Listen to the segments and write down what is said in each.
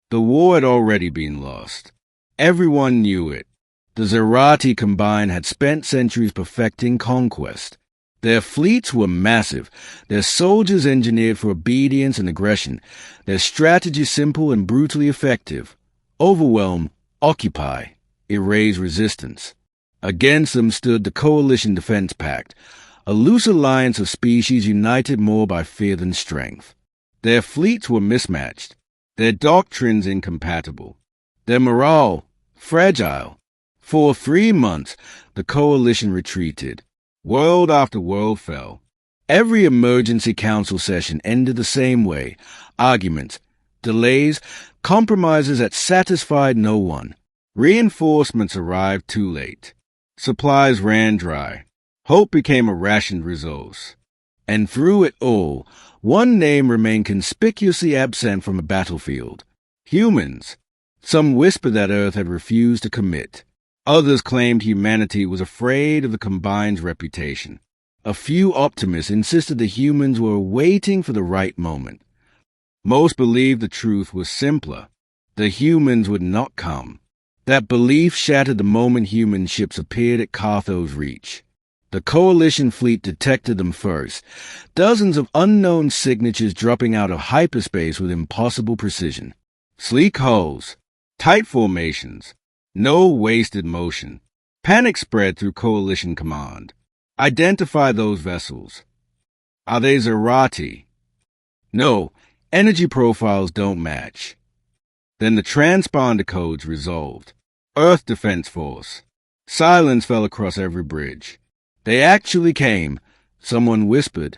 The war had already been lost. Everyone knew it. The Zerati combined had spent centuries perfecting conquest. Their fleets were massive, their soldiers engineered for obedience and aggression, their strategy simple and brutally effective. Overwhelm, occupy, erase resistance. Against them stood the Coalition Defense Pact, a loose alliance of species united more by fear than strength. Their fleets were mismatched, their doctrines incompatible, their morale fragile. For 3 months, the coalition retreated. World after world fell. Every emergency council session ended the same way. Arguments, delays, compromises that satisfied no one. Reinforcements arrived too late. Supplies ran dry. Hope became a rationed resource. And through it all, one name remained conspicuously absent from the battlefield. Humans. Some whispered that Earth had refused to commit. Others claimed humanity was afraid of the Combined's reputation. A few optimists insisted the humans were waiting for the right moment. Most believed the truth was simpler. The humans would not come. That belief shattered the moment human ships appeared at Cartho's reach. The coalition fleet detected them first, dozens of unknown signatures dropping out of hyperspace with impossible precision. Sleek hulls, tight formations, no wasted motion. Panic spread through coalition command. Identify those vessels. Are they Zerati? No, energy profiles don't match. Then the transponder codes resolved. Earth Defense Force. Silence fell across every bridge. They actually came, someone whispered.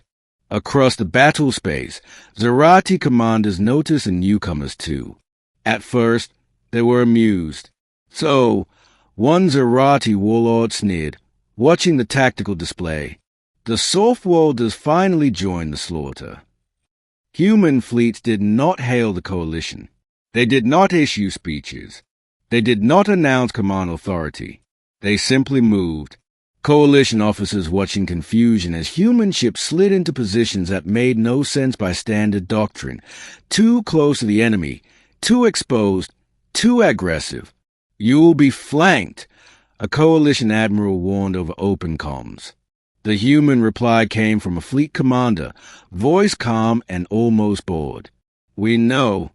Across the battle space, Zerati commanders noticed the newcomers too. At first, they were amused. So, one Zerati warlord sneered, watching the tactical display. The Softworlders finally joined the slaughter. Human fleets did not hail the coalition. They did not issue speeches. They did not announce command authority. They simply moved. Coalition officers watching confusion as human ships slid into positions that made no sense by standard doctrine. Too close to the enemy, too exposed, too aggressive. You will be flanked, a coalition admiral warned over open comms. The human reply came from a fleet commander, voice calm and almost bored. We know.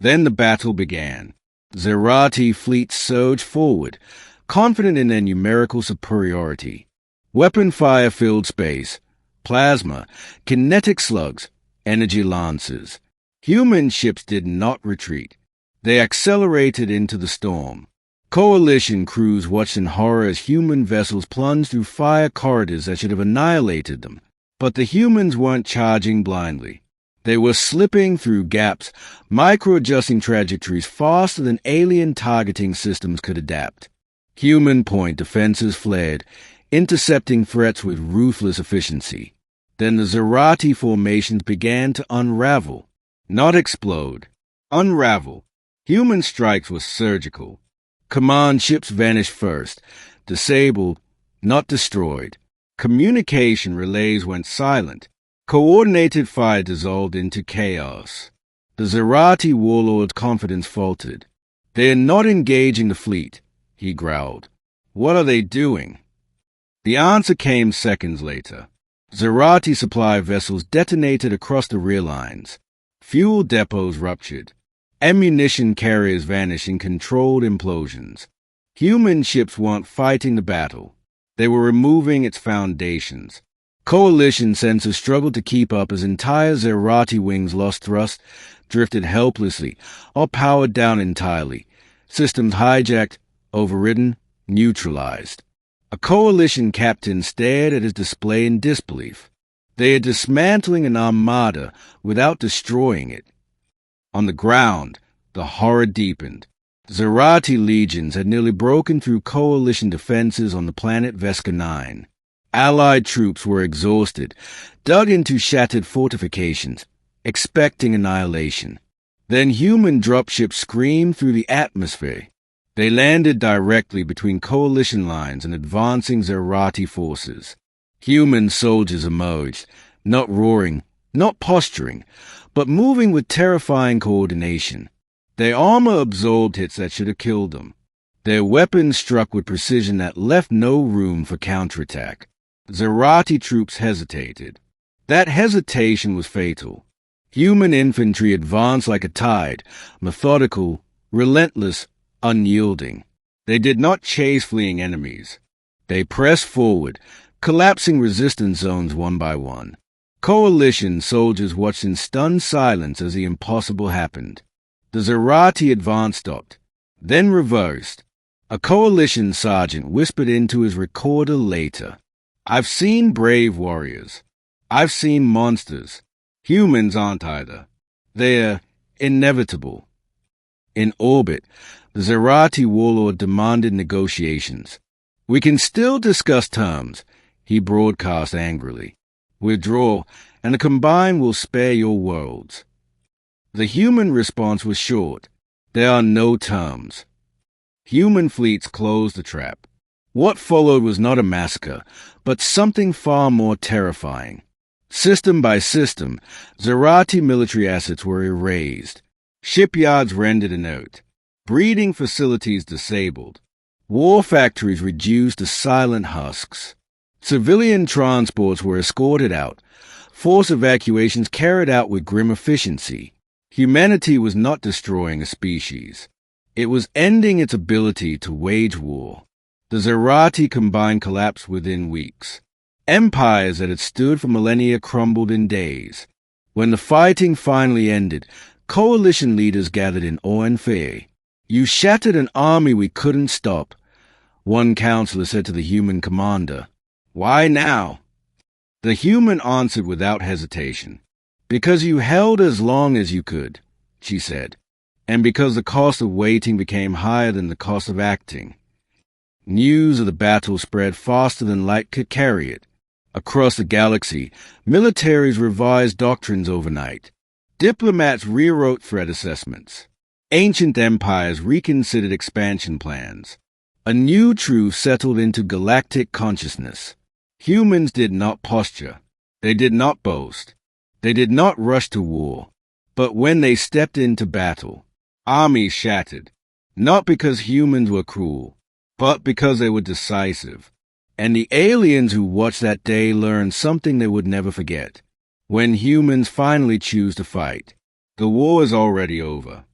Then the battle began. Zerati fleets surged forward, confident in their numerical superiority. Weapon fire filled space, plasma, kinetic slugs, energy lances. Human ships did not retreat. They accelerated into the storm. Coalition crews watched in horror as human vessels plunged through fire corridors that should have annihilated them. But the humans weren't charging blindly. They were slipping through gaps, micro-adjusting trajectories faster than alien targeting systems could adapt. Human point defenses flared, intercepting threats with ruthless efficiency. Then the Zerati formations began to unravel, not explode. Unravel. Human strikes were surgical. Command ships vanished first, disabled, not destroyed. Communication relays went silent. Coordinated fire dissolved into chaos. The Zerati warlord's confidence faltered. They are not engaging the fleet, he growled. What are they doing? The answer came seconds later. Zerati supply vessels detonated across the rear lines. Fuel depots ruptured. Ammunition carriers vanished in controlled implosions. Human ships weren't fighting the battle. They were removing its foundations. Coalition sensors struggled to keep up as entire Zerati wings lost thrust, drifted helplessly, or powered down entirely. Systems hijacked, overridden, neutralized. A coalition captain stared at his display in disbelief. They are dismantling an armada without destroying it. On the ground, the horror deepened. Zerati legions had nearly broken through coalition defenses on the planet Vesca 9. Allied troops were exhausted, dug into shattered fortifications, expecting annihilation. Then human dropships screamed through the atmosphere. They landed directly between coalition lines and advancing Zerati forces. Human soldiers emerged, not roaring, not posturing, but moving with terrifying coordination. Their armor absorbed hits that should have killed them. Their weapons struck with precision that left no room for counterattack. Zerati troops hesitated. That hesitation was fatal. Human infantry advanced like a tide, methodical, relentless, unyielding. They did not chase fleeing enemies. They pressed forward, collapsing resistance zones one by one. Coalition soldiers watched in stunned silence as the impossible happened. The Zerati advance stopped, then reversed. A coalition sergeant whispered into his recorder later, "I've seen brave warriors. I've seen monsters. Humans aren't either. They're inevitable." In orbit, the Zerati warlord demanded negotiations. "We can still discuss terms," he broadcast angrily. "Withdraw, and the Combine will spare your worlds." The human response was short. "There are no terms." Human fleets closed the trap. What followed was not a massacre, but something far more terrifying. System by system, Zerati military assets were erased. Shipyards rendered inert. Breeding facilities disabled. War factories reduced to silent husks. Civilian transports were escorted out. Forced evacuations carried out with grim efficiency. Humanity was not destroying a species. It was ending its ability to wage war. The Zerati Combine collapsed within weeks. Empires that had stood for millennia crumbled in days. When the fighting finally ended, coalition leaders gathered in awe and fear. "You shattered an army we couldn't stop," one counselor said to the human commander. "Why now?" The human answered without hesitation. "Because you held as long as you could," she said, "and because the cost of waiting became higher than the cost of acting." News of the battle spread faster than light could carry it. Across the galaxy, militaries revised doctrines overnight. Diplomats rewrote threat assessments. Ancient empires reconsidered expansion plans. A new truth settled into galactic consciousness. Humans did not posture. They did not boast. They did not rush to war. But when they stepped into battle, armies shattered. Not because humans were cruel, but because they were decisive. And the aliens who watched that day learned something they would never forget. When humans finally choose to fight, the war is already over.